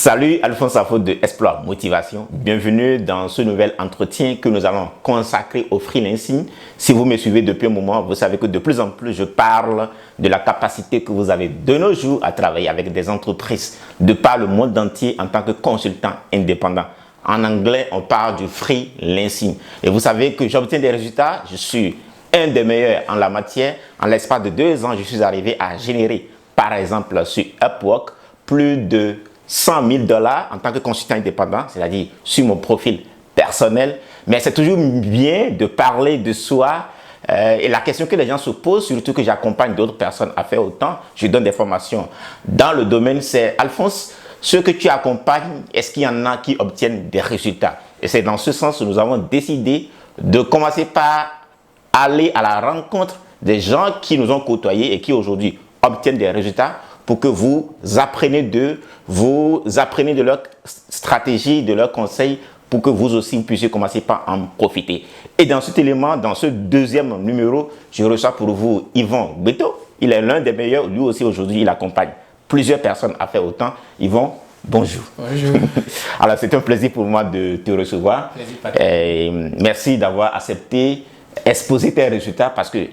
Salut Alphonse Safo de Exploit Motivation. Bienvenue dans ce nouvel entretien que nous allons consacrer au freelancing. Si vous me suivez depuis un moment, vous savez que de plus en plus, je parle de la capacité que vous avez de nos jours à travailler avec des entreprises de par le monde entier en tant que consultant indépendant. En anglais, on parle du freelancing. Et vous savez que j'obtiens des résultats. Je suis un des meilleurs en la matière. En l'espace de 2 ans, je suis arrivé à générer, par exemple, sur Upwork, plus de 100 000 $ en tant que consultant indépendant, c'est-à-dire sur mon profil personnel. Mais c'est toujours bien de parler de soi. Et la question que les gens se posent, surtout que j'accompagne d'autres personnes à faire autant, je donne des formations dans le domaine, c'est Alphonse, ceux que tu accompagnes, est-ce qu'il y en a qui obtiennent des résultats? Et c'est dans ce sens que nous avons décidé de commencer par aller à la rencontre des gens qui nous ont côtoyés et qui aujourd'hui obtiennent des résultats, pour que vous appreniez d'eux, vous appreniez de leur stratégie, de leurs conseils, pour que vous aussi puissiez commencer par en profiter. Et dans cet élément, dans ce deuxième numéro, je reçois pour vous Yvon Beto. Il est l'un des meilleurs, lui aussi aujourd'hui, il accompagne plusieurs personnes à faire autant. Yvon, bonjour. Bonjour. Alors c'est un plaisir pour moi de te recevoir. Plaisir, merci d'avoir accepté exposer tes résultats parce que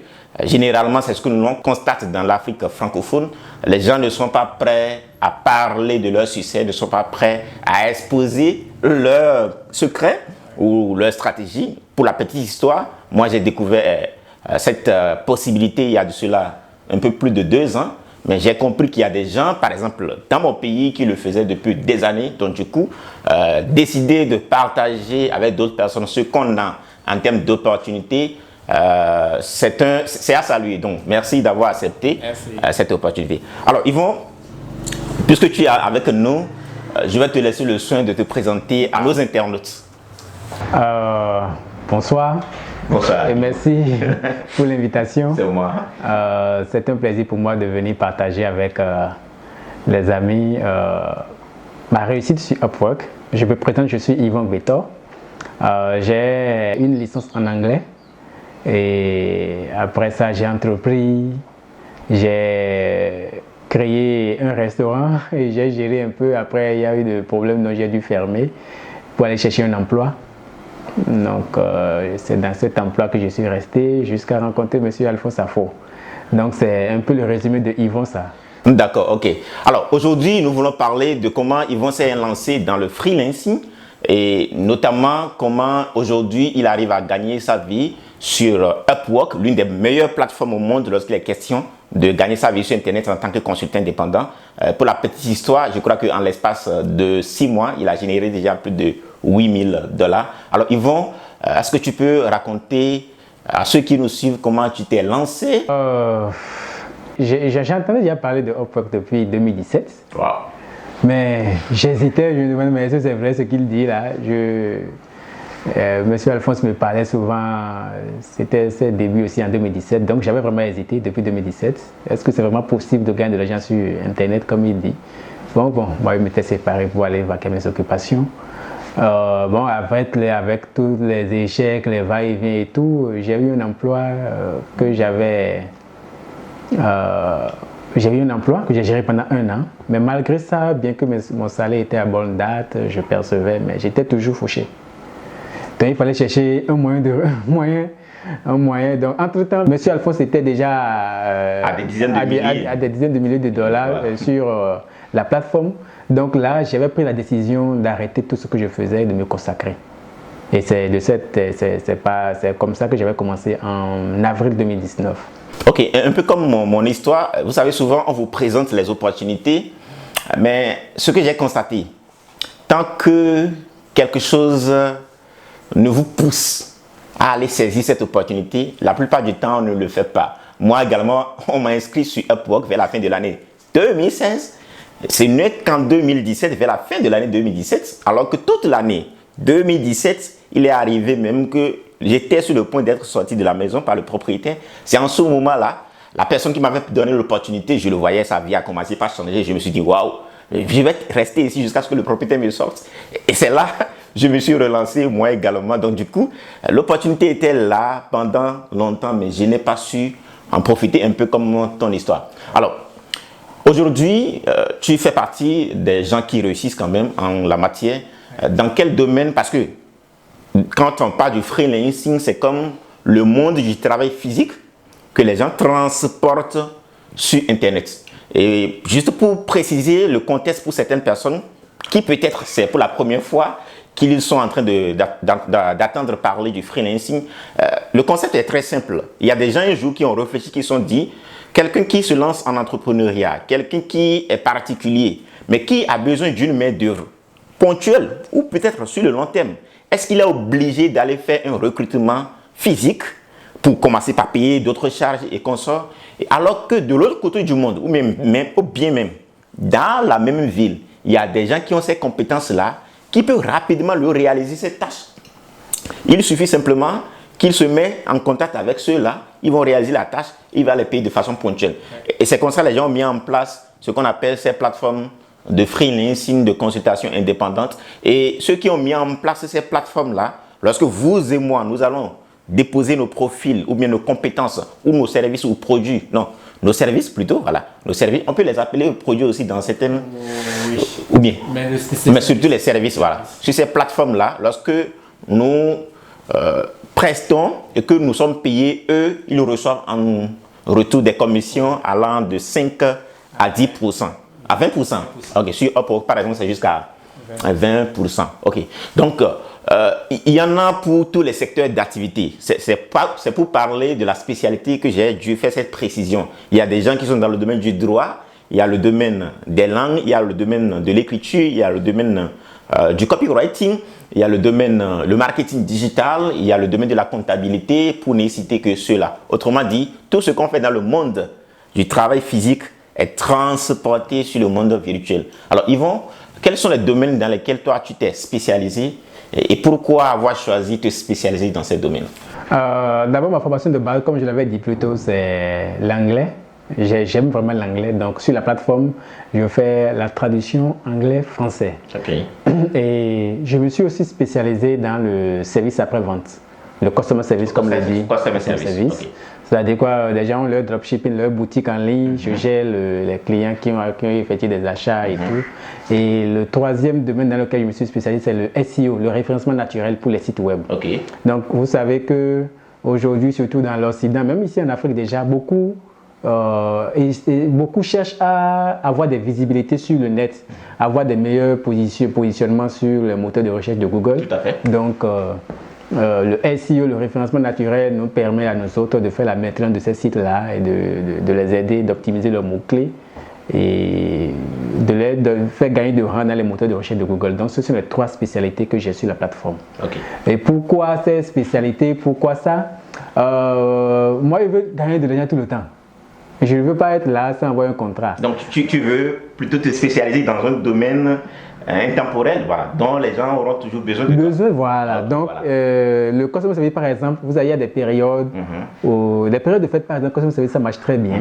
généralement, c'est ce que nous constatons dans l'Afrique francophone. Les gens ne sont pas prêts à parler de leur succès, ne sont pas prêts à exposer leurs secrets ou leurs stratégies. Pour la petite histoire, moi j'ai découvert cette possibilité il y a de cela un peu plus de 2 ans. Mais j'ai compris qu'il y a des gens, par exemple, dans mon pays, qui le faisaient depuis des années. Donc du coup, décider de partager avec d'autres personnes ce qu'on a en termes d'opportunités, c'est à saluer. Donc, merci d'avoir accepté cette opportunité. Alors, Yvon, puisque tu es avec nous, je vais te laisser le soin de te présenter à nos internautes. Bonsoir. Bonsoir. Et merci pour l'invitation. C'est moi. C'est un plaisir pour moi de venir partager avec les amis ma réussite sur Upwork. Je peux prétendre que je suis Yvon Beto. J'ai une licence en anglais. Et après ça, j'ai entrepris, j'ai créé un restaurant et j'ai géré un peu. Après, il y a eu des problèmes, donc j'ai dû fermer pour aller chercher un emploi. Donc, c'est dans cet emploi que je suis resté jusqu'à rencontrer M. Alphonse Safo. Donc, c'est un peu le résumé de Yvon, ça. D'accord, ok. Alors, aujourd'hui, nous voulons parler de comment Yvon s'est lancé dans le freelancing et notamment comment aujourd'hui il arrive à gagner sa vie sur Upwork, l'une des meilleures plateformes au monde lorsqu'il est question de gagner sa vie sur Internet en tant que consultant indépendant. Pour la petite histoire, je crois qu'en l'espace de 6 mois, il a généré déjà plus de 8 000 $. Alors Yvon, est-ce que tu peux raconter à ceux qui nous suivent comment tu t'es lancé? J'ai entendu déjà parler de Upwork depuis 2017. Wow. Mais j'hésitais, je me demandais, mais est-ce que c'est vrai ce qu'il dit là? Monsieur Alphonse me parlait souvent, c'était ses débuts aussi en 2017, donc j'avais vraiment hésité depuis 2017. Est-ce que c'est vraiment possible de gagner de l'argent sur Internet comme il dit? Bon, moi je m'étais séparé pour aller vaquer mes occupations. Avec tous les échecs, les va-et-vient et tout, j'ai eu un emploi que j'ai géré pendant 1 an. Mais malgré ça, bien que mon salaire était à bonne date, je percevais, mais j'étais toujours fauché. Donc il fallait chercher un moyen. Donc entre-temps, M. Alphonse était déjà à des dizaines de milliers de dollars sur la plateforme. Donc là, j'avais pris la décision d'arrêter tout ce que je faisais et de me consacrer. Et c'est comme ça que j'avais commencé en avril 2019. Ok, un peu comme mon histoire, vous savez, souvent on vous présente les opportunités, mais ce que j'ai constaté, tant que quelque chose ne vous pousse à aller saisir cette opportunité, la plupart du temps on ne le fait pas. Moi également, on m'a inscrit sur Upwork vers la fin de l'année 2016. C'est né qu'en 2017, vers la fin de l'année 2017, alors que toute l'année 2017, il est arrivé même que j'étais sur le point d'être sorti de la maison par le propriétaire. C'est en ce moment-là, la personne qui m'avait donné l'opportunité, je le voyais, sa vie a commencé par changer. Je me suis dit, waouh, je vais rester ici jusqu'à ce que le propriétaire me sorte. Et c'est là, je me suis relancé moi également. Donc du coup, l'opportunité était là pendant longtemps, mais je n'ai pas su en profiter, un peu comme ton histoire. Alors, Aujourd'hui, tu fais partie des gens qui réussissent quand même en la matière. Dans quel domaine? Parce que quand on parle du freelancing, c'est comme le monde du travail physique que les gens transportent sur Internet. Et juste pour préciser le contexte pour certaines personnes, qui peut-être c'est pour la première fois qu'ils sont en train d'attendre parler du freelancing, le concept est très simple. Il y a des gens un jour qui ont réfléchi, qui se sont dit, quelqu'un qui se lance en entrepreneuriat, quelqu'un qui est particulier, mais qui a besoin d'une main-d'œuvre ponctuelle ou peut-être sur le long terme, est-ce qu'il est obligé d'aller faire un recrutement physique pour commencer par payer d'autres charges et consorts, alors que de l'autre côté du monde, ou bien même dans la même ville, il y a des gens qui ont ces compétences-là, qui peuvent rapidement leur réaliser cette tâche. Il suffit simplement qu'ils se mettent en contact avec ceux-là, ils vont réaliser la tâche, ils vont les payer de façon ponctuelle. Et c'est comme ça que les gens ont mis en place ce qu'on appelle ces plateformes de freelancing, de consultation indépendante. Et ceux qui ont mis en place ces plateformes-là, lorsque vous et moi, nous allons déposer nos profils ou bien nos compétences ou nos services ou produits, non, nos services plutôt, voilà, nos services, on peut les appeler produits aussi dans certaines, oui, ou bien, mais surtout les services, voilà. Sur ces plateformes-là, lorsque nous prestons et que nous sommes payés, eux, ils reçoivent en retour des commissions allant de 5 à 10%, à 20%. Ok, sur Upwork, par exemple, c'est jusqu'à 20%. Ok, donc il y en a pour tous les secteurs d'activité. C'est pour parler de la spécialité que j'ai dû faire cette précision. Il y a des gens qui sont dans le domaine du droit, il y a le domaine des langues, il y a le domaine de l'écriture, il y a le domaine du copywriting, il y a le domaine, le marketing digital, il y a le domaine de la comptabilité, pour ne citer que ceux-là. Autrement dit, tout ce qu'on fait dans le monde du travail physique est transporté sur le monde virtuel. Alors, Yvon, quels sont les domaines dans lesquels toi tu t'es spécialisé et pourquoi avoir choisi de te spécialiser dans ces domaines? D'abord, ma formation de base, comme je l'avais dit plus tôt, c'est l'anglais. J'aime vraiment l'anglais. Donc, sur la plateforme, je fais la traduction anglais-français. Okay. Et je me suis aussi spécialisé dans le service après-vente. Le customer service, comme l'a dit. Customer service. Okay. C'est-à-dire quoi, les gens ont leur dropshipping, leur boutique en ligne, je gère les clients qui ont effectué des achats et tout. Et le troisième domaine dans lequel je me suis spécialisé, c'est le SEO, le référencement naturel pour les sites web. Okay. Donc, vous savez que aujourd'hui, surtout dans l'Occident, même ici en Afrique déjà, beaucoup cherchent à avoir des visibilités sur le net, avoir des meilleurs positionnements sur le moteur de recherche de Google. Tout à fait. Donc, le SEO, le référencement naturel, nous permet à nous autres de faire la maintenance de ces sites-là et de les aider, d'optimiser leurs mots-clés et de faire gagner de rang dans les moteurs de recherche de Google. Donc, ce sont les trois spécialités que j'ai sur la plateforme. Okay. Et pourquoi ces spécialités? Pourquoi ça? Moi, je veux gagner de l'argent tout le temps. Je ne veux pas être là sans avoir un contrat. Donc, tu veux plutôt te spécialiser dans un domaine intemporel, voilà, dont les gens auront toujours besoin de toi. Voilà. Donc, voilà. Le customer service, par exemple, vous avez des périodes où les périodes de fête, par exemple, customer service, ça marche très bien.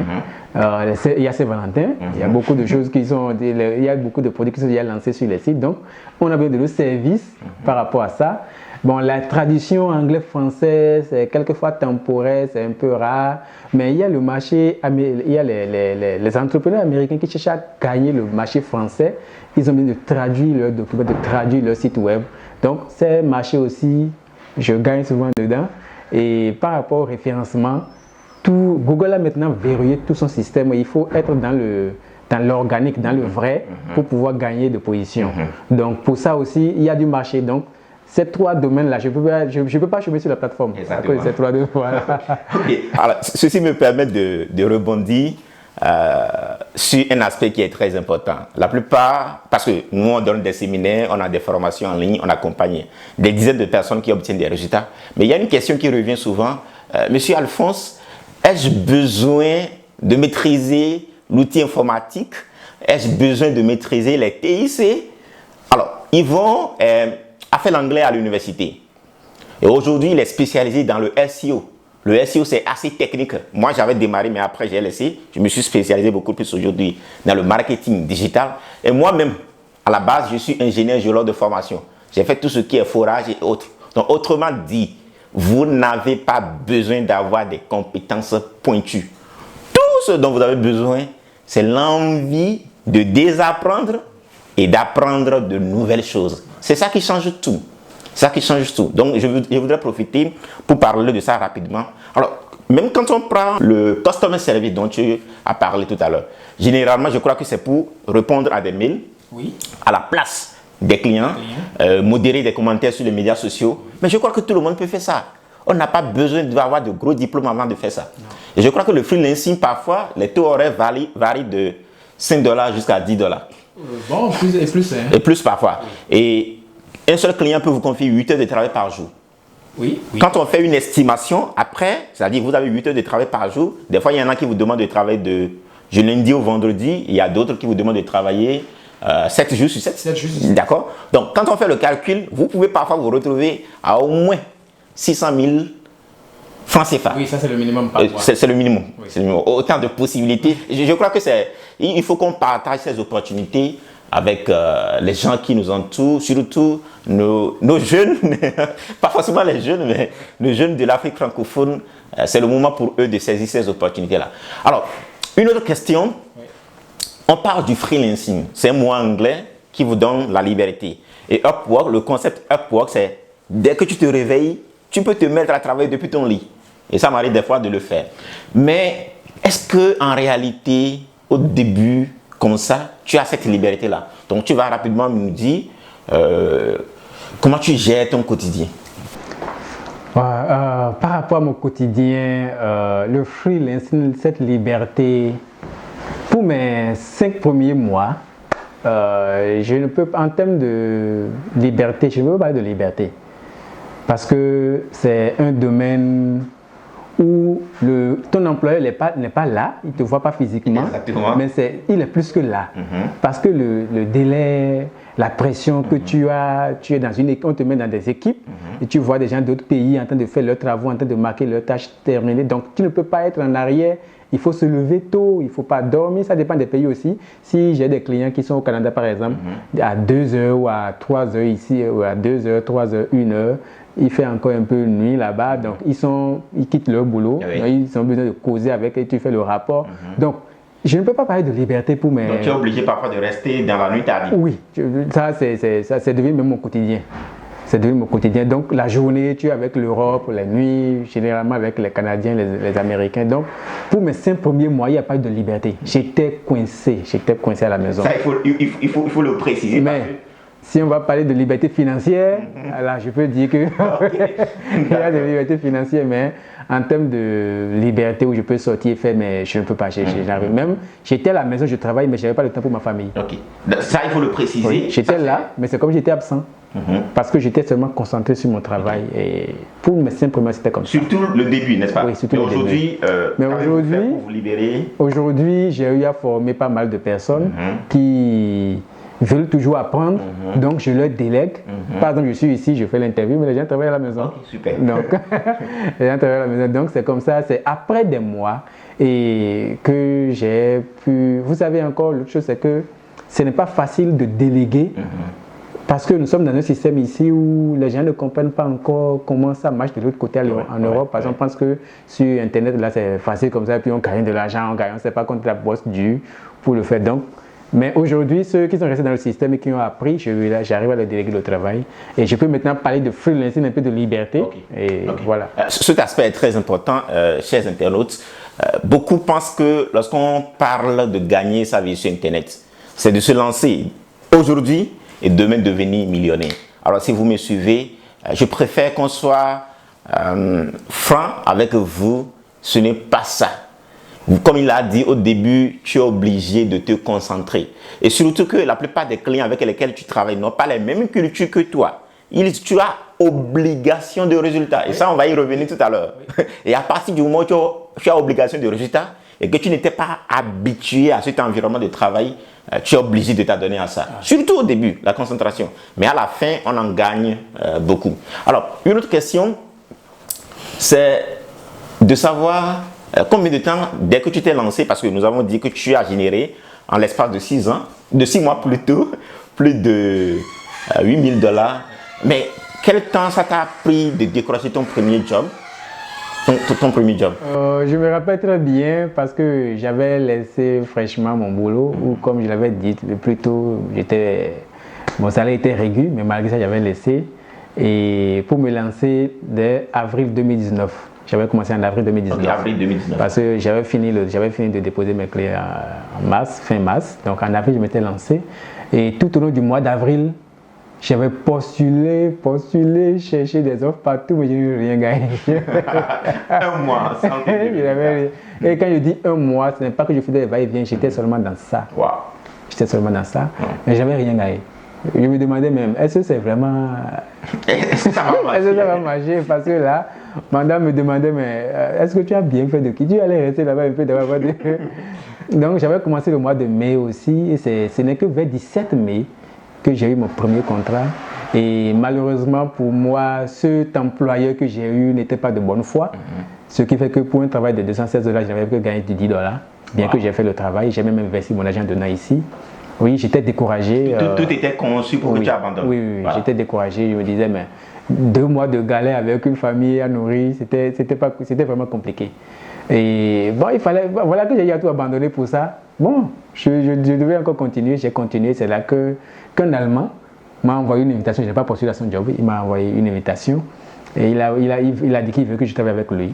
Il y a Saint-Valentin, il y a beaucoup de choses qui sont, il y a beaucoup de produits qui sont déjà lancés sur les sites. Donc, on a besoin de nos services par rapport à ça. Bon, la traduction anglais-français, c'est quelquefois temporaire, c'est un peu rare, mais il y a le marché, il y a les entrepreneurs américains qui cherchent à gagner le marché français. Ils ont besoin de traduire leurs documents, de traduire leur site web. Donc, ces marchés aussi, je gagne souvent dedans. Et par rapport au référencement, Google a maintenant verrouillé tout son système. Il faut être dans l'organique, dans le vrai, pour pouvoir gagner de position. Donc, pour ça aussi, il y a du marché. Donc, ces trois domaines-là, je ne peux pas chômer sur la plateforme. Exactement. À cause de ces trois domaines. Voilà. Alors, ceci me permet de rebondir sur un aspect qui est très important. La plupart, parce que nous on donne des séminaires, on a des formations en ligne, on accompagne des dizaines de personnes qui obtiennent des résultats. Mais il y a une question qui revient souvent. Monsieur Alphonse, ai-je besoin de maîtriser l'outil informatique? Ai-je besoin de maîtriser les TIC? Alors, Yvon a fait l'anglais à l'université. Et aujourd'hui, il est spécialisé dans le SEO. Le SEO, c'est assez technique. Moi, j'avais démarré, mais après, j'ai laissé. Je me suis spécialisé beaucoup plus aujourd'hui dans le marketing digital. Et moi-même, à la base, je suis ingénieur géologue de formation. J'ai fait tout ce qui est forage et autres. Donc, autrement dit, vous n'avez pas besoin d'avoir des compétences pointues. Tout ce dont vous avez besoin, c'est l'envie de désapprendre et d'apprendre de nouvelles choses. C'est ça qui change tout. C'est ça qui change tout. Donc, je voudrais profiter pour parler de ça rapidement. Alors, même quand on prend le customer service dont tu as parlé tout à l'heure, généralement, je crois que c'est pour répondre à des mails, à la place des clients, modérer des commentaires sur les médias sociaux. Mais je crois que tout le monde peut faire ça. On n'a pas besoin d'avoir de gros diplômes avant de faire ça. Non. Et je crois que le freelancing, parfois, les taux horaires varient de $5 jusqu'à $10. Bon, plus et plus. Hein. Et plus parfois. Oui. Et un seul client peut vous confier 8 heures de travail par jour. Oui. Quand on fait une estimation, après, c'est-à-dire vous avez 8 heures de travail par jour, des fois il y en a qui vous demandent de travailler de lundi au vendredi, il y a d'autres qui vous demandent de travailler 7 jours sur 7. 7 jours sur 7. D'accord? Donc quand on fait le calcul, vous pouvez parfois vous retrouver à au moins 600 000 francs CFA. Oui, ça c'est le minimum. C'est le minimum. Oui. C'est le minimum. Autant de possibilités. Je crois que il faut qu'on partage ces opportunités avec les gens qui nous entourent, surtout nos jeunes, pas forcément les jeunes, mais les jeunes de l'Afrique francophone. C'est le moment pour eux de saisir ces opportunités-là. Alors, une autre question. Oui. On parle du freelancing. C'est un mot anglais qui vous donne la liberté. Et Upwork, le concept Upwork, c'est dès que tu te réveilles, tu peux te mettre à travailler depuis ton lit. Et ça m'arrive des fois de le faire. Mais est-ce qu'en réalité, au début, comme ça, tu as cette liberté-là? Donc, tu vas rapidement nous dire comment tu gères ton quotidien. Par rapport à mon quotidien, le freelancing, cette liberté, pour mes 5 premiers mois, je ne peux pas, en termes de liberté, je ne veux pas parler de liberté. Parce que c'est un domaine où ton employeur n'est pas là, il ne te voit pas physiquement. Exactement. Mais il est plus que là. Parce que le délai, la pression que tu es dans une équipe, on te met dans des équipes et tu vois des gens d'autres pays en train de faire leurs travaux, en train de marquer leurs tâches terminées. Donc tu ne peux pas être en arrière. Il faut se lever tôt, il ne faut pas dormir, ça dépend des pays aussi. Si j'ai des clients qui sont au Canada par exemple, à 2h ou à 3h ici, ou à 2h, 3h, 1h, il fait encore un peu nuit là-bas, donc ils quittent leur boulot, donc ils ont besoin de causer avec et tu fais le rapport. Donc, je ne peux pas parler de liberté pour mes... Donc, tu es obligé parfois de rester dans la nuit tardée. Oui, ça devient même mon quotidien. C'est devenu mon quotidien. Donc, la journée, tu es avec l'Europe, la nuit, généralement avec les Canadiens, les Américains. Donc, pour mes 5 premiers mois, il n'y a pas eu de liberté. J'étais coincé à la maison. Ça, il faut le préciser. Mais, si on va parler de liberté financière, là, je peux dire que il y a de liberté financière, mais en termes de liberté où je peux sortir et faire, mais je ne peux pas. Même, j'étais à la maison, je travaille, mais je n'avais pas le temps pour ma famille. Ok. Ça, il faut le préciser. Oui, j'étais là, mais c'est comme j'étais absent. Parce que j'étais seulement concentré sur mon travail. Et pour mes 5 premiers mois, c'était comme ça. Surtout le début, n'est-ce pas? Oui, surtout le début. Mais aujourd'hui, pour vous libérer. Aujourd'hui, j'ai eu à former pas mal de personnes qui veulent toujours apprendre, donc je leur délègue. Par exemple, je suis ici, je fais l'interview, mais les gens travaillent à la maison. Okay, super. Donc, les gens travaillent à la maison. Donc, c'est comme ça, c'est après des mois et que j'ai pu... Vous savez encore, l'autre chose, c'est que ce n'est pas facile de déléguer parce que nous sommes dans un système ici où les gens ne comprennent pas encore comment ça marche de l'autre côté en Europe. Par exemple, on pense que sur Internet, là, c'est facile comme ça, puis on gagne de l'argent, on ne sait pas contre la bosse due pour le faire. Donc, mais aujourd'hui, ceux qui sont restés dans le système et qui ont appris, j'arrive à leur déléguer le travail. Et je peux maintenant parler de freelancing, un peu de liberté. Voilà. Cet aspect est très important, chers internautes. Beaucoup pensent que lorsqu'on parle de gagner sa vie sur Internet, c'est de se lancer aujourd'hui et demain devenir millionnaire. Alors si vous me suivez, je préfère qu'on soit franc avec vous. Ce n'est pas ça. Comme il l'a dit au début, tu es obligé de te concentrer. Et surtout que la plupart des clients avec lesquels tu travailles n'ont pas les mêmes cultures que toi. Tu as obligation de résultat. Et ça, on va y revenir tout à l'heure. Et à partir du moment où tu as obligation de résultat et que tu n'étais pas habitué à cet environnement de travail, tu es obligé de t'adonner à ça. Surtout au début, la concentration. Mais à la fin, on en gagne beaucoup. Alors, une autre question, c'est de savoir... combien de temps, dès que tu t'es lancé, parce que nous avons dit que tu as généré en l'espace de 6 ans, de 6 mois plutôt, plus de $8 000. Mais quel temps ça t'a pris de décrocher ton premier job? Donc, ton premier job? Je me rappelle très bien parce que j'avais laissé fraîchement mon boulot ou comme je l'avais dit plus tôt, mon salaire était régulier, mais malgré ça, j'avais laissé. Et pour me lancer dès avril 2019. J'avais commencé en avril 2019. Okay, avril 2019. Parce que j'avais fini de déposer mes clés en mars, fin mars. Donc en avril, je m'étais lancé. Et tout au long du mois d'avril, j'avais postulé, cherché des offres partout, mais je n'ai rien gagné. Un mois, sans Et quand je dis un mois, ce n'est pas que je faisais des va-et-vient, j'étais seulement dans ça. Wow. J'étais seulement dans ça, mais je n'avais rien gagné. Je me demandais même, est-ce que c'est vraiment... Est-ce que ça va marcher? Est-ce que ça va marcher? Parce que là, madame me demandait, mais est-ce que tu as bien fait de quitter? Tu allais rester là-bas un peu d'avoir de... Donc j'avais commencé le mois de mai aussi, et ce n'est que vers 17 mai que j'ai eu mon premier contrat. Et malheureusement pour moi, cet employeur que j'ai eu n'était pas de bonne foi. Ce qui fait que pour un travail de 216 $, je n'avais que gagné de 10 $. Bien que j'ai fait le travail, j'ai même investi mon argent dedans ici. Oui, j'étais découragé. Tout était conçu pour que tu abandonnes. Oui, voilà. J'étais découragé. Je me disais, mais 2 mois de galère avec une famille à nourrir, c'était vraiment compliqué. Et bon, voilà que j'ai eu à tout abandonner pour ça. Bon, je devais encore continuer. J'ai continué. C'est là qu'un Allemand m'a envoyé une invitation. Je n'ai pas postulé à son job. Il m'a envoyé une invitation. Et il a dit qu'il veut que je travaille avec lui.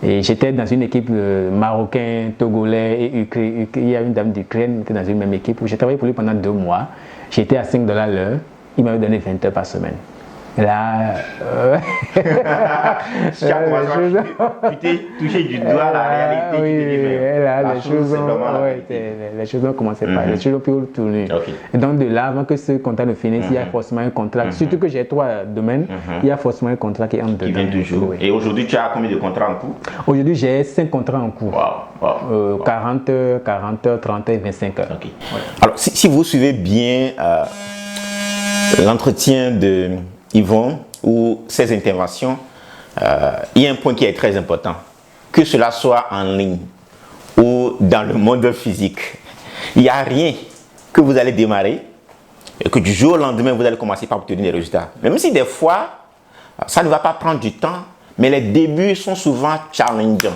Et j'étais dans une équipe marocain, togolais et ukrainien. Il y a une dame d'Ukraine qui était dans une même équipe. J'ai travaillé pour lui pendant 2 mois. J'étais à 5 $ l'heure. Il m'avait donné 20 heures par semaine. Là, tu t'es touché du doigt à la réalité. Oui, là, les choses ont commencé par les choses ont pu tourner. Okay. Et donc de là, avant que ce contrat ne finisse, il y a forcément un contrat. Surtout que j'ai 3 domaines, il y a forcément un contrat qui est en dedans. Qui vient toujours. Et aujourd'hui, tu as combien de contrats en cours? Aujourd'hui, j'ai 5 contrats en cours. Wow. 40 heures, 30 heures et 25 heures. Okay. Alors, si vous suivez bien l'entretien de Yvon ou ses interventions, il y a un point qui est très important. Que cela soit en ligne ou dans le monde physique, il n'y a rien que vous allez démarrer et que du jour au lendemain, vous allez commencer par obtenir des résultats. Même si des fois, ça ne va pas prendre du temps, mais les débuts sont souvent challengeants.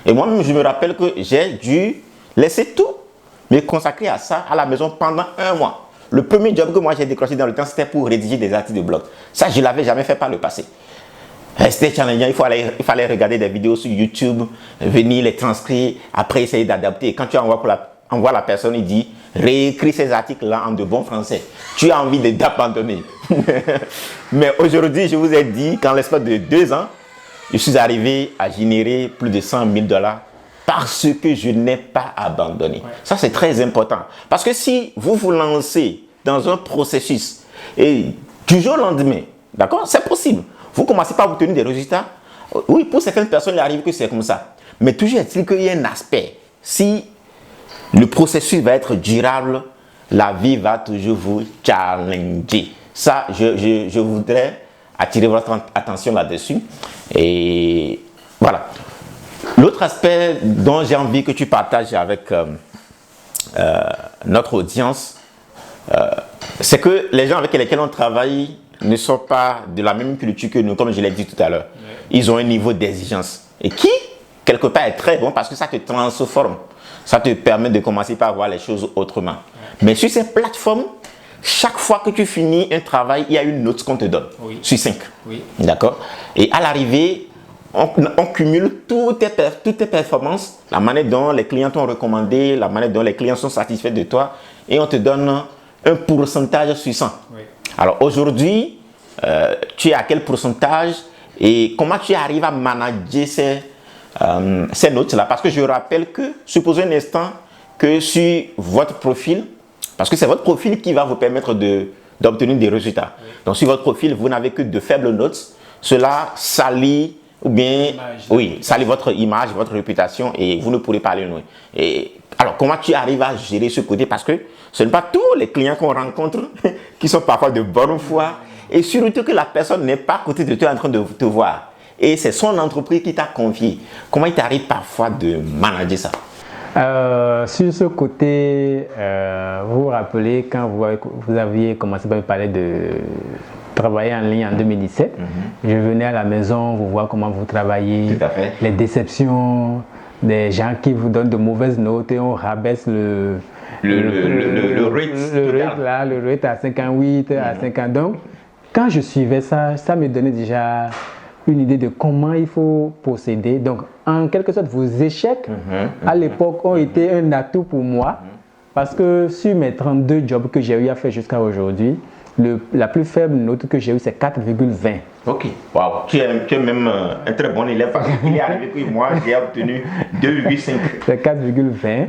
Et moi-même, je me rappelle que j'ai dû laisser tout me consacrer à ça à la maison pendant 1 mois. Le premier job que moi j'ai décroché dans le temps, c'était pour rédiger des articles de blog. Ça, je ne l'avais jamais fait par le passé. C'était challengeant, il fallait regarder des vidéos sur YouTube, venir les transcrire, après essayer d'adapter. Et quand tu envoies la personne, il dit réécris ces articles-là en de bon français. Tu as envie d'abandonner. Mais aujourd'hui, je vous ai dit qu'en l'espace de 2 ans, je suis arrivé à générer plus de 100 000 $ parce que je n'ai pas abandonné. Ouais. Ça, c'est très important. Parce que si vous vous lancez dans un processus et du jour au lendemain, d'accord, c'est possible. Vous commencez par obtenir des résultats. Oui, pour certaines personnes, il arrive que c'est comme ça. Mais toujours est-il qu'il y a un aspect. Si le processus va être durable, la vie va toujours vous challenger. Ça, je voudrais attirer votre attention là-dessus. Et voilà. L'autre aspect dont j'ai envie que tu partages avec notre audience, c'est que les gens avec lesquels on travaille ne sont pas de la même culture que nous, comme je l'ai dit tout à l'heure. Ils ont un niveau d'exigence et qui, quelque part, est très bon parce que ça te transforme. Ça te permet de commencer par voir les choses autrement. Mais sur ces plateformes, chaque fois que tu finis un travail, il y a une note qu'on te donne, sur 5. D'accord? Et à l'arrivée, on cumule toutes tes performances, la manière dont les clients t'ont recommandé, la manière dont les clients sont satisfaits de toi, et on te donne un pourcentage sur 100. Alors aujourd'hui, tu es à quel pourcentage et comment tu arrives à manager ces notes-là? Parce que je rappelle que, supposons un instant que sur votre profil, parce que c'est votre profil qui va vous permettre d'obtenir des résultats. Donc sur votre profil, vous n'avez que de faibles notes, cela salit ou bien, salit votre image, votre réputation et vous ne pourrez pas aller loin. Et alors, comment tu arrives à gérer ce côté? Parce que ce n'est pas tous les clients qu'on rencontre qui sont parfois de bonne foi et surtout que la personne n'est pas à côté de toi en train de te voir. Et c'est son entreprise qui t'a confié. Comment il t'arrive parfois de manager ça? Sur ce côté, vous vous rappelez quand vous aviez commencé par me parler de travaillais en ligne en 2017. Je venais à la maison, vous voir comment vous travaillez, Tout à fait. les déceptions, des gens qui vous donnent de mauvaises notes et on rabaisse le rate à 58, à 50. Donc, quand je suivais ça, ça me donnait déjà une idée de comment il faut procéder. Donc, en quelque sorte, vos échecs à l'époque ont été un atout pour moi parce que sur mes 32 jobs que j'ai eu à faire jusqu'à aujourd'hui, la plus faible note que j'ai eue, c'est 4,20. Ok, wow. Tu es même un très bon élève parce qu'il est arrivé que moi j'ai obtenu 2,5. C'est 4,20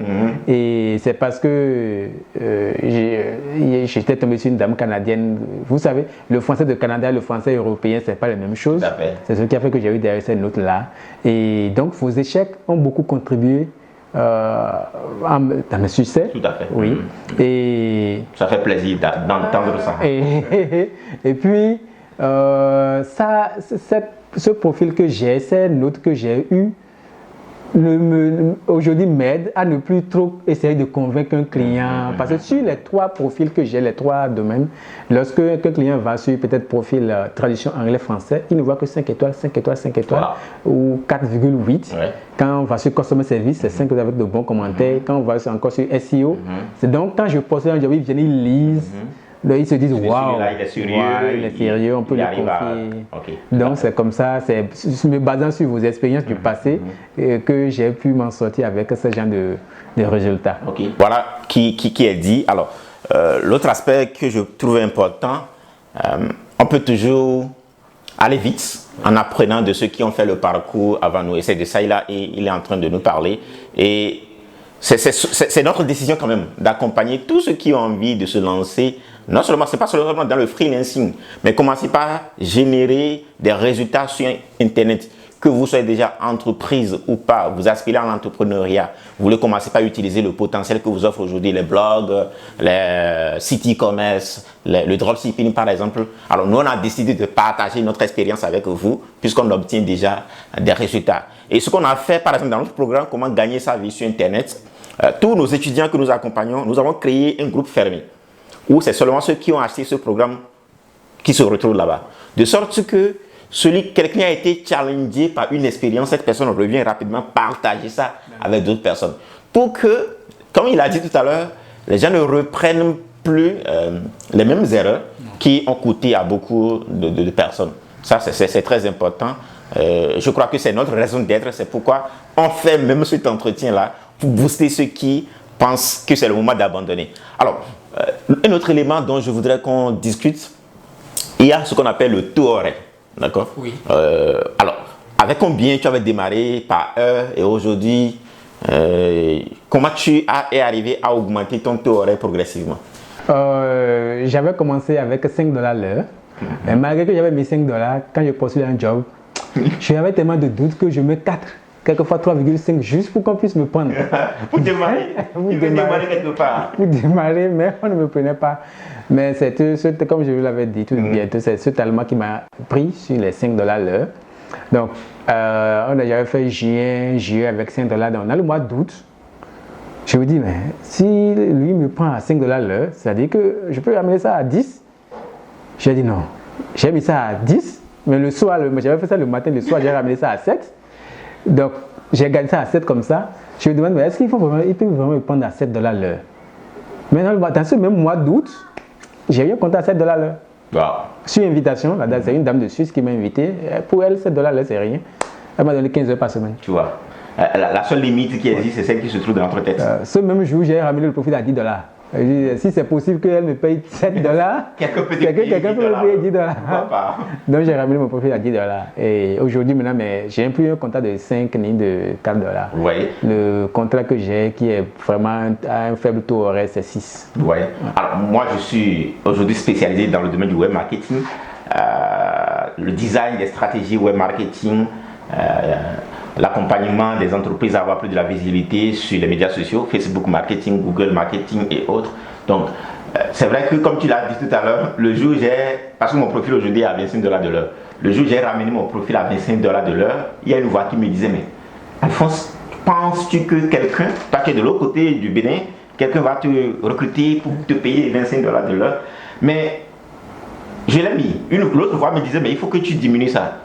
et c'est parce que j'étais tombé sur une dame canadienne. Vous savez, le français de Canada et le français européen, c'est pas la même chose. C'est ce qui a fait que j'ai eu derrière cette note-là. Et donc, vos échecs ont beaucoup contribué dans mes succès. Tout à fait. Oui. Et ça fait plaisir d'entendre ça. Et puis, ce profil que j'ai, ces notes que j'ai eues, aujourd'hui m'aide à ne plus trop essayer de convaincre un client. Parce que sur les 3 profils que j'ai, les 3 domaines, lorsque un client va sur peut-être profil tradition anglais-français, il ne voit que 5 étoiles, 5 étoiles, 5 étoiles ou 4,8. Quand on va sur Customer Service, c'est 5 avec de bons commentaires. Quand on va encore sur SEO, c'est donc quand je poste un job, ils viennent, ils lisent. Donc, ils se disent waouh, il est sérieux, on peut le confier. Donc c'est comme ça, c'est me basant sur vos expériences du passé que j'ai pu m'en sortir avec ce genre de résultats. Voilà qui est dit. Alors, l'autre aspect que je trouve important, on peut toujours aller vite en apprenant de ceux qui ont fait le parcours avant nous. Et c'est de ça il est en train de nous parler. Et c'est notre décision quand même d'accompagner tous ceux qui ont envie de se lancer. Non seulement, c'est pas seulement dans le freelancing, mais commencez par générer des résultats sur Internet. Que vous soyez déjà entreprise ou pas, vous aspirez à l'entrepreneuriat, vous voulez commencer par utiliser le potentiel que vous offrent aujourd'hui les blogs, les sites e-commerce, le dropshipping par exemple. Alors nous, on a décidé de partager notre expérience avec vous puisqu'on obtient déjà des résultats. Et ce qu'on a fait par exemple dans notre programme, comment gagner sa vie sur Internet, tous nos étudiants que nous accompagnons, nous avons créé un groupe fermé où c'est seulement ceux qui ont acheté ce programme qui se retrouvent là-bas. De sorte que quelqu'un a été challengé par une expérience, cette personne revient rapidement partager ça avec d'autres personnes. Pour que, comme il a dit tout à l'heure, les gens ne reprennent plus les mêmes erreurs qui ont coûté à beaucoup de personnes. Ça, c'est très important. Je crois que c'est notre raison d'être. C'est pourquoi on fait même cet entretien-là pour booster ceux qui pensent que c'est le moment d'abandonner. Alors, un autre élément dont je voudrais qu'on discute, il y a ce qu'on appelle le taux horaire. D'accord? Oui. Alors, avec combien tu avais démarré par heure et aujourd'hui, comment tu es arrivé à augmenter ton taux horaire progressivement? J'avais commencé avec 5 $ l'heure. Et malgré que j'avais mis 5 $, quand je postulais un job, j'avais tellement de doutes que je mets 4, quelquefois 3,5 juste pour qu'on puisse me prendre. Pour démarrer. Il veut démarrer quelque part. Pour démarrer, mais on ne me prenait pas. Mais c'était comme je vous l'avais dit tout bientôt, c'est ce talent qui m'a pris sur les 5 $ l'heure. Donc, j'avais fait juillet avec 5 $. Donc, dans le mois d'août, je me dis, mais si lui me prend à 5 $ l'heure, c'est-à-dire que je peux ramener ça à 10. J'ai dit non. J'ai mis ça à 10, mais le soir, j'avais fait ça le matin, le soir, j'ai ramené ça à 7. Donc, j'ai gagné ça à 7 comme ça. Je me demande, mais est-ce qu'il peut vraiment me prendre à 7 $ l'heure? Mais dans ce même mois d'août, j'ai eu un contrat à 7 $ l'heure. Wow. Sur invitation, c'est une dame de Suisse qui m'a invité. Pour elle, 7 $ l'heure, c'est rien. Elle m'a donné 15 heures par semaine. Tu vois, la seule limite qui existe, c'est celle qui se trouve dans notre tête. Ce même jour, j'ai ramené le profit à 10 $. Si c'est possible qu'elle me paye 7 $, quelqu'un peut me payer 10 $. Donc j'ai ramené mon profit à 10 $. Et aujourd'hui, maintenant, j'ai plus un contrat de 5 ni de 4 $. Ouais. Le contrat que j'ai, qui est vraiment à un faible taux horaire, c'est 6. Ouais. Alors moi, je suis aujourd'hui spécialisé dans le domaine du web marketing, le design des stratégies web marketing, l'accompagnement des entreprises à avoir plus de la visibilité sur les médias sociaux, Facebook marketing, Google marketing et autres. Donc, c'est vrai que comme tu l'as dit tout à l'heure, le jour parce que mon profil aujourd'hui est à 25 $ de l'heure, le jour où j'ai ramené mon profil à 25 $ de l'heure, il y a une voix qui me disait, mais Alphonse, penses-tu que quelqu'un, toi qui es de l'autre côté du Bénin, quelqu'un va te recruter pour te payer 25 $ de l'heure? Mais Je l'ai mis. L'autre fois, elle me disait, mais il faut que tu diminues ça.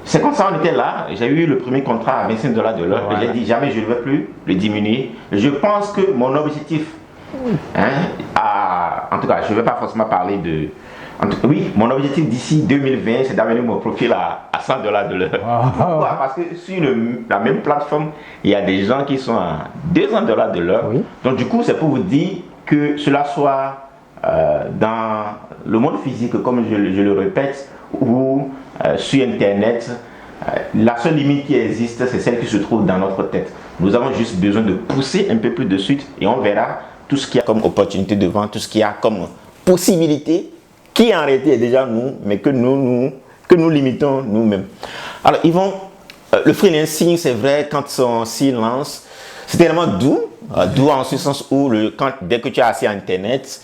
C'est comme ça, on était là. J'ai eu le premier contrat à 25 $ de l'heure. Voilà. J'ai dit, jamais je ne vais plus le diminuer. Je pense que mon objectif, en tout cas, je ne vais pas forcément parler de... Oui, mon objectif d'ici 2020, c'est d'amener mon profil à 100 $ de l'heure. Pourquoi? Parce que sur la même plateforme, il y a des gens qui sont à 200 $ de l'heure. Oui. Donc du coup, c'est pour vous dire que cela soit dans le monde physique, comme je le répète, ou sur Internet, la seule limite qui existe, c'est celle qui se trouve dans notre tête. Nous avons juste besoin de pousser un peu plus de suite et on verra tout ce qu'il y a comme opportunité devant, tout ce qu'il y a comme possibilité, qui en réalité est déjà nous, mais que nous limitons nous-mêmes. Alors, Yvon, le freelancing, c'est vrai, quand on s'y lance, c'est tellement doux en ce sens où dès que tu as accès à Internet,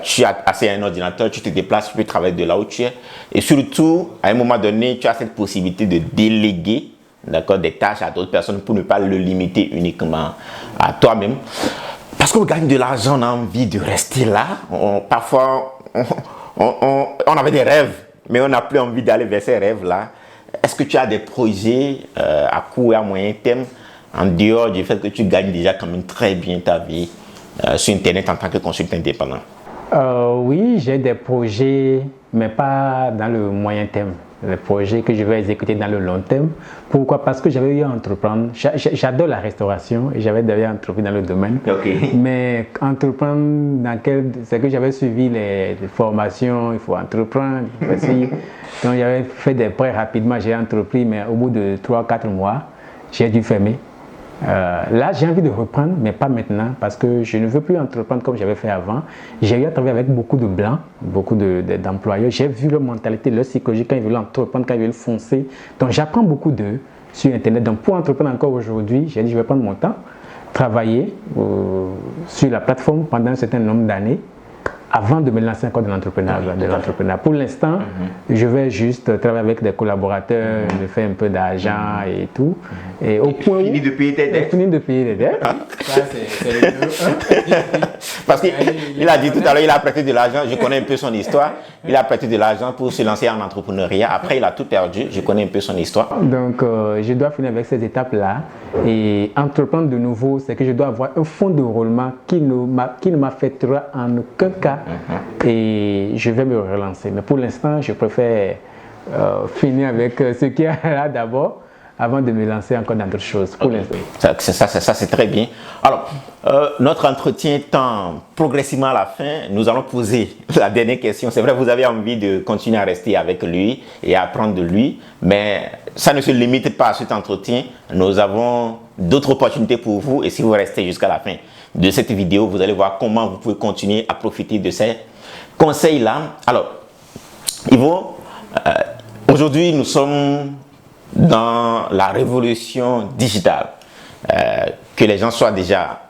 tu as accès à un ordinateur, tu te déplaces, tu peux travailler de là où tu es. Et surtout, à un moment donné, tu as cette possibilité de déléguer, d'accord, des tâches à d'autres personnes pour ne pas le limiter uniquement à toi-même. Parce qu'on gagne de l'argent, on a envie de rester là. Parfois, on avait des rêves, mais on n'a plus envie d'aller vers ces rêves-là. Est-ce que tu as des projets à court et à moyen terme, en dehors du fait que tu gagnes déjà quand même très bien ta vie sur Internet en tant que consultant indépendant? Oui, j'ai des projets, mais pas dans le moyen terme. Les projets que je vais exécuter dans le long terme. Pourquoi? Parce que j'avais eu à entreprendre. J'adore la restauration et j'avais déjà entrepris dans le domaine. Okay. Mais entreprendre c'est que j'avais suivi les formations, il faut entreprendre. Donc j'avais fait des prêts rapidement, j'ai entrepris, mais au bout de 3-4 mois, j'ai dû fermer. Là, j'ai envie de reprendre, mais pas maintenant, parce que je ne veux plus entreprendre comme j'avais fait avant. J'ai eu à travailler avec beaucoup de blancs, beaucoup d'employeurs. J'ai vu leur mentalité, leur psychologie quand ils veulent entreprendre, quand ils veulent foncer. Donc, j'apprends beaucoup d'eux sur Internet. Donc, pour entreprendre encore aujourd'hui, j'ai dit, je vais prendre mon temps, travailler sur la plateforme pendant un certain nombre d'années, avant de me lancer encore dans l'entrepreneuriat. Pour l'instant, je vais juste travailler avec des collaborateurs, me faire un peu d'argent et tout. Et au point fini de payer tes dettes. Fini de payer les dettes. Ça, c'est le Parce qu'il a dit tout à l'heure, il a prêté de l'argent, je connais un peu son histoire. Il a prêté de l'argent pour se lancer en entrepreneuriat. Après, il a tout perdu, je connais un peu son histoire. Donc, je dois finir avec ces étapes-là. Et entreprendre de nouveau, c'est que je dois avoir un fonds de roulement qui ne m'affectera en aucun cas. Et je vais me relancer. Mais pour l'instant, je préfère finir avec ce qu'il y a là d'abord avant de me lancer encore dans d'autres choses. Pour l'instant. Ça, c'est très bien. Alors, notre entretien tend progressivement à la fin. Nous allons poser la dernière question. C'est vrai, vous avez envie de continuer à rester avec lui et à apprendre de lui, mais ça ne se limite pas à cet entretien. Nous avons d'autres opportunités pour vous et si vous restez jusqu'à la fin de cette vidéo, vous allez voir comment vous pouvez continuer à profiter de ces conseils-là. Alors, Yvon, aujourd'hui, nous sommes dans la révolution digitale. Que les gens soient déjà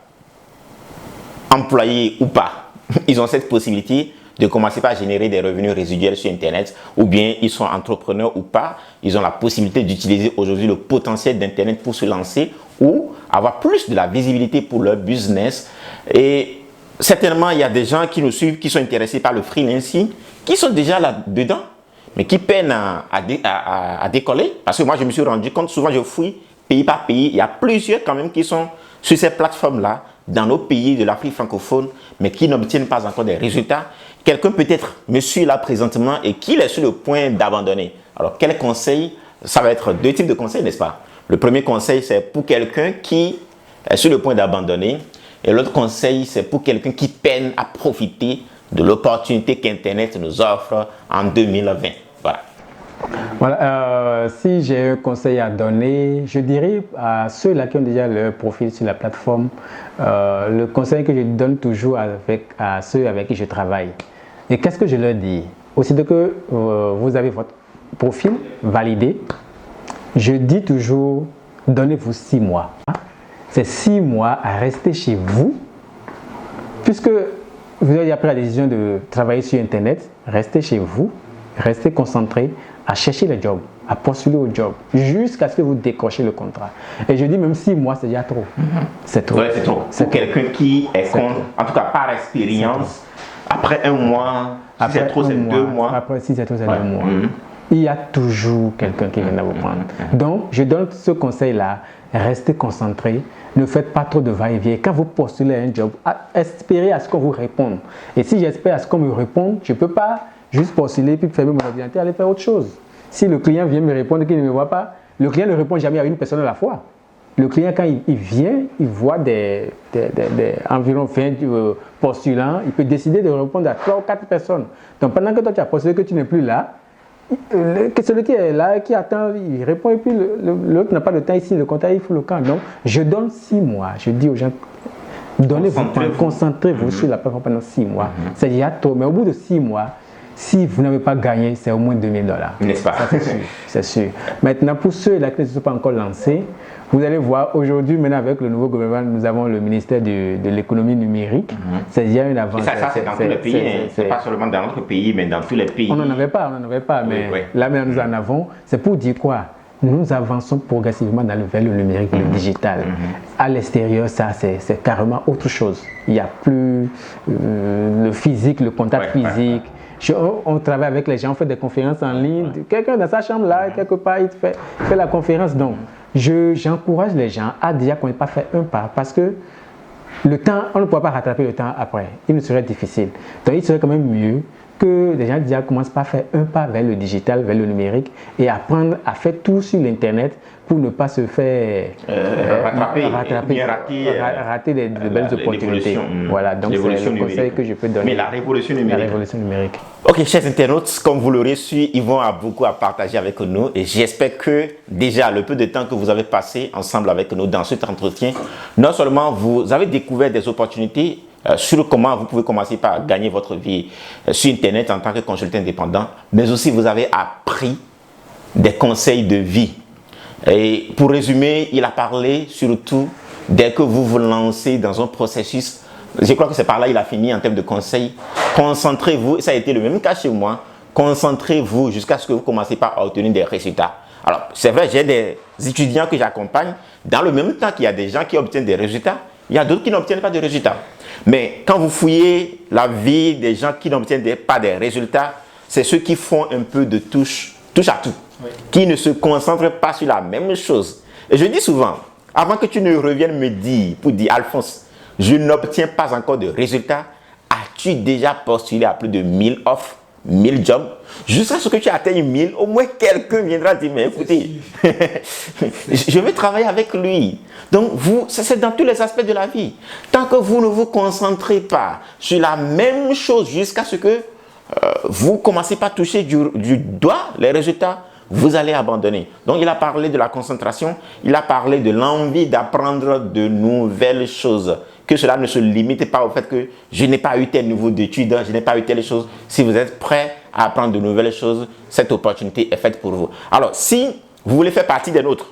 employés ou pas, ils ont cette possibilité de commencer par générer des revenus résiduels sur Internet, ou bien ils sont entrepreneurs ou pas, ils ont la possibilité d'utiliser aujourd'hui le potentiel d'Internet pour se lancer ou avoir plus de la visibilité pour leur business. Et certainement, il y a des gens qui nous suivent, qui sont intéressés par le freelancing, qui sont déjà là-dedans, mais qui peinent à décoller. Parce que moi, je me suis rendu compte, souvent je fouille pays par pays, il y a plusieurs quand même qui sont sur ces plateformes-là, dans nos pays de l'Afrique francophone, mais qui n'obtiennent pas encore des résultats. Quelqu'un peut-être me suit là présentement et qui est sur le point d'abandonner. Alors, quel conseil? Ça va être deux types de conseils, n'est-ce pas? Le premier conseil, c'est pour quelqu'un qui est sur le point d'abandonner. Et l'autre conseil, c'est pour quelqu'un qui peine à profiter de l'opportunité qu'Internet nous offre en 2020. Voilà. Voilà, si j'ai un conseil à donner, je dirais à ceux-là qui ont déjà leur profil sur la plateforme, le conseil que je donne toujours à ceux avec qui je travaille. Et qu'est-ce que je leur dis? Aussitôt que vous avez votre profil validé, je dis toujours, donnez-vous 6 mois. C'est 6 mois à rester chez vous, puisque vous avez pris la décision de travailler sur Internet, restez chez vous, restez concentré à chercher le job, à postuler au job, jusqu'à ce que vous décrochez le contrat. Et je dis même 6 mois, c'est déjà trop. C'est trop. Ouais, c'est trop. C'est quelqu'un qui est en tout cas par expérience, Après un mois, si c'est trop, c'est 2 mois. Après, si c'est trop, c'est 2 mois. Il y a toujours quelqu'un qui vient vous prendre. Donc, je donne ce conseil-là. Restez concentré. Ne faites pas trop de va-et-vient. Quand vous postulez un job, espérez à ce qu'on vous réponde. Et si j'espère à ce qu'on me réponde, je ne peux pas juste postuler puis fermer mon ordinateur et aller faire autre chose. Si le client vient me répondre et qu'il ne me voit pas, le client ne répond jamais à une personne à la fois. Le client, quand il vient, il voit environ 20 postulants, il peut décider de répondre à 3 ou 4 personnes. Donc, pendant que toi, tu as postulé que tu n'es plus là, celui qui est là, qui attend, il répond et puis l'autre n'a pas de temps ici, le comptable, il fout le camp. Donc, je donne 6 mois. Je dis aux gens, concentrez-vous sur la plateforme pendant 6 mois. C'est déjà trop, mais au bout de 6 mois, si vous n'avez pas gagné, c'est au moins $2000. N'est-ce pas? C'est sûr. Maintenant, pour ceux-là qui ne se sont pas encore lancés, vous allez voir, aujourd'hui, maintenant avec le nouveau gouvernement, nous avons le ministère de l'économie numérique. C'est déjà une avancée. Ça c'est dans tous les pays, c'est pas seulement dans notre pays, mais dans tous les pays. On n'en avait pas, mais là maintenant nous en avons. C'est pour dire quoi? Nous avançons progressivement vers le numérique, le digital. À l'extérieur, ça c'est carrément autre chose. Il n'y a plus le physique, le contact physique. On travaille avec les gens, on fait des conférences en ligne. Quelqu'un dans sa chambre là, quelque part, il fait la conférence. Donc, j'encourage les gens à déjà qu'on n'ait pas fait un pas parce que le temps, on ne pourra pas rattraper le temps après. Il nous serait difficile. Donc, il serait quand même mieux que les gens déjà commencent par faire un pas vers le digital, vers le numérique et apprendre à faire tout sur l'Internet pour ne pas se faire rater de belles opportunités. Voilà, donc c'est le conseil que je peux donner. Mais la révolution numérique. La révolution numérique. Ok, chers internautes, comme vous l'aurez su, Yvon a beaucoup à partager avec nous et j'espère que déjà le peu de temps que vous avez passé ensemble avec nous dans cet entretien, non seulement vous avez découvert des opportunités sur comment vous pouvez commencer par gagner votre vie sur Internet en tant que consultant indépendant, mais aussi vous avez appris des conseils de vie. Et pour résumer, il a parlé surtout dès que vous vous lancez dans un processus, je crois que c'est par là qu'il a fini en termes de conseils, concentrez-vous, ça a été le même cas chez moi, concentrez-vous jusqu'à ce que vous commencez par obtenir des résultats. Alors, c'est vrai, j'ai des étudiants que j'accompagne, dans le même temps qu'il y a des gens qui obtiennent des résultats, il y a d'autres qui n'obtiennent pas de résultats. Mais quand vous fouillez la vie des gens qui n'obtiennent pas des résultats, c'est ceux qui font un peu de touche à tout, qui ne se concentrent pas sur la même chose. Et je dis souvent, avant que tu ne reviennes me dire, pour dire, Alphonse, je n'obtiens pas encore de résultats, as-tu déjà postulé à plus de 1000 offres, 1000 jobs? Jusqu'à ce que tu atteignes 1000, au moins quelqu'un viendra dire, mais écoutez, je vais travailler avec lui. Donc, c'est dans tous les aspects de la vie. Tant que vous ne vous concentrez pas sur la même chose jusqu'à ce que vous commencez pas à toucher du doigt les résultats, vous allez abandonner. Donc, il a parlé de la concentration, il a parlé de l'envie d'apprendre de nouvelles choses. Que cela ne se limite pas au fait que je n'ai pas eu tel niveau d'études, je n'ai pas eu telle chose. Si vous êtes prêt à apprendre de nouvelles choses, cette opportunité est faite pour vous. Alors, si vous voulez faire partie des nôtres,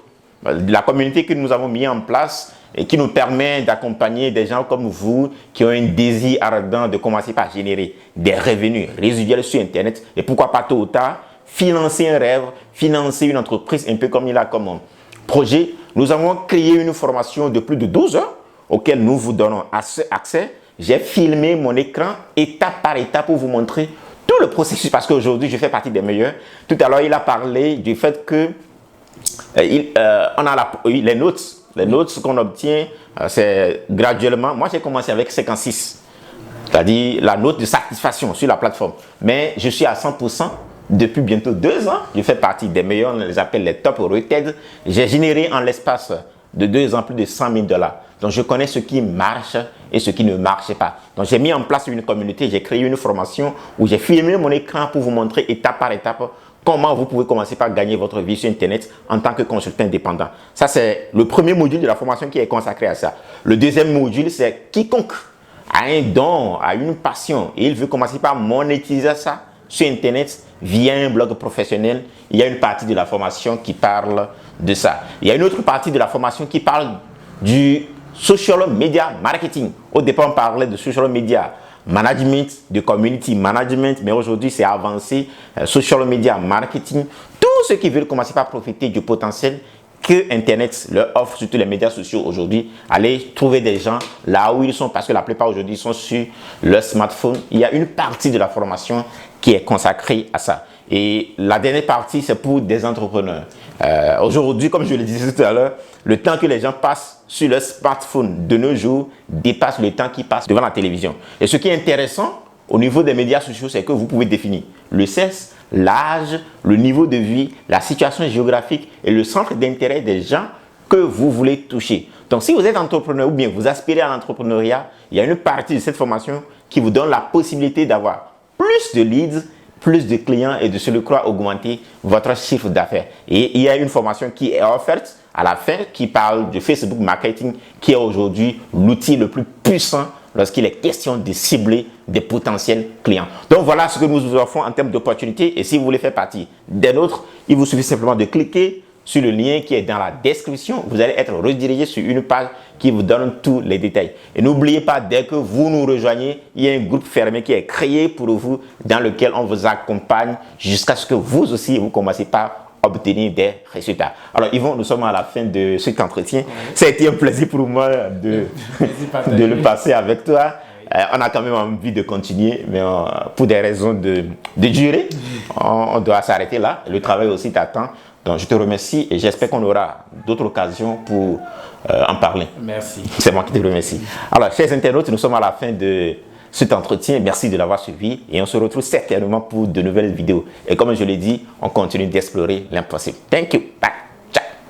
de la communauté que nous avons mis en place et qui nous permet d'accompagner des gens comme vous qui ont un désir ardent de commencer par générer des revenus résiduels sur Internet et pourquoi pas tôt ou tard, financer un rêve, financer une entreprise un peu comme il a comme projet, nous avons créé une formation de plus de 12 heures auquel nous vous donnons accès. J'ai filmé mon écran étape par étape pour vous montrer tout le processus parce qu'aujourd'hui, je fais partie des meilleurs. Tout à l'heure, il a parlé du fait que on a les notes. Les notes qu'on obtient, c'est graduellement. Moi, j'ai commencé avec 56, c'est-à-dire la note de satisfaction sur la plateforme. Mais je suis à 100%. Depuis bientôt 2 ans, je fais partie des meilleurs, on les appelle les top rated. J'ai généré en l'espace de 2 ans plus de $100 000. Donc, je connais ce qui marche et ce qui ne marche pas. Donc, j'ai mis en place une communauté, j'ai créé une formation où j'ai filmé mon écran pour vous montrer étape par étape comment vous pouvez commencer par gagner votre vie sur Internet en tant que consultant indépendant. Ça, c'est le premier module de la formation qui est consacré à ça. Le deuxième module, c'est quiconque a un don, a une passion et il veut commencer par monétiser ça sur Internet via un blog professionnel. Il y a une partie de la formation qui parle de ça. Il y a une autre partie de la formation qui parle du social media marketing. Au départ, on parlait de social media management, de community management, mais aujourd'hui, c'est avancé. Social media marketing. Tous ceux qui veulent commencer par profiter du potentiel que Internet leur offre, surtout les médias sociaux aujourd'hui. Allez trouver des gens là où ils sont, parce que la plupart aujourd'hui sont sur leur smartphone. Il y a une partie de la formation qui est consacrée à ça. Et la dernière partie, c'est pour des entrepreneurs. Aujourd'hui, comme je le disais tout à l'heure, le temps que les gens passent sur leur smartphone de nos jours dépasse le temps qu'ils passent devant la télévision. Et ce qui est intéressant au niveau des médias sociaux, c'est que vous pouvez définir le sexe, l'âge, le niveau de vie, la situation géographique et le centre d'intérêt des gens que vous voulez toucher. Donc, si vous êtes entrepreneur ou bien vous aspirez à l'entrepreneuriat, il y a une partie de cette formation qui vous donne la possibilité d'avoir plus de leads, plus de clients et de surcroît augmenter votre chiffre d'affaires. Et il y a une formation qui est offerte à la fin qui parle de Facebook Marketing, qui est aujourd'hui l'outil le plus puissant lorsqu'il est question de cibler des potentiels clients. Donc voilà ce que nous vous offrons en termes d'opportunités. Et si vous voulez faire partie des nôtres, il vous suffit simplement de cliquer sur le lien qui est dans la description. Vous allez être redirigé sur une page qui vous donne tous les détails. Et n'oubliez pas, dès que vous nous rejoignez, il y a un groupe fermé qui est créé pour vous, dans lequel on vous accompagne jusqu'à ce que vous aussi, vous commencez par obtenir des résultats. Alors Yvon, nous sommes à la fin de cet entretien. Oui. Ça a été un plaisir pour moi de le passer avec toi. Oui. On a quand même envie de continuer, mais pour des raisons de durée, on doit s'arrêter là. Le travail aussi t'attend. Donc je te remercie et j'espère qu'on aura d'autres occasions pour en parler. Merci. C'est moi qui te remercie. Alors, chers internautes, nous sommes à la fin de cet entretien. Merci de l'avoir suivi et on se retrouve certainement pour de nouvelles vidéos. Et comme je l'ai dit, on continue d'explorer l'impossible. Thank you. Bye.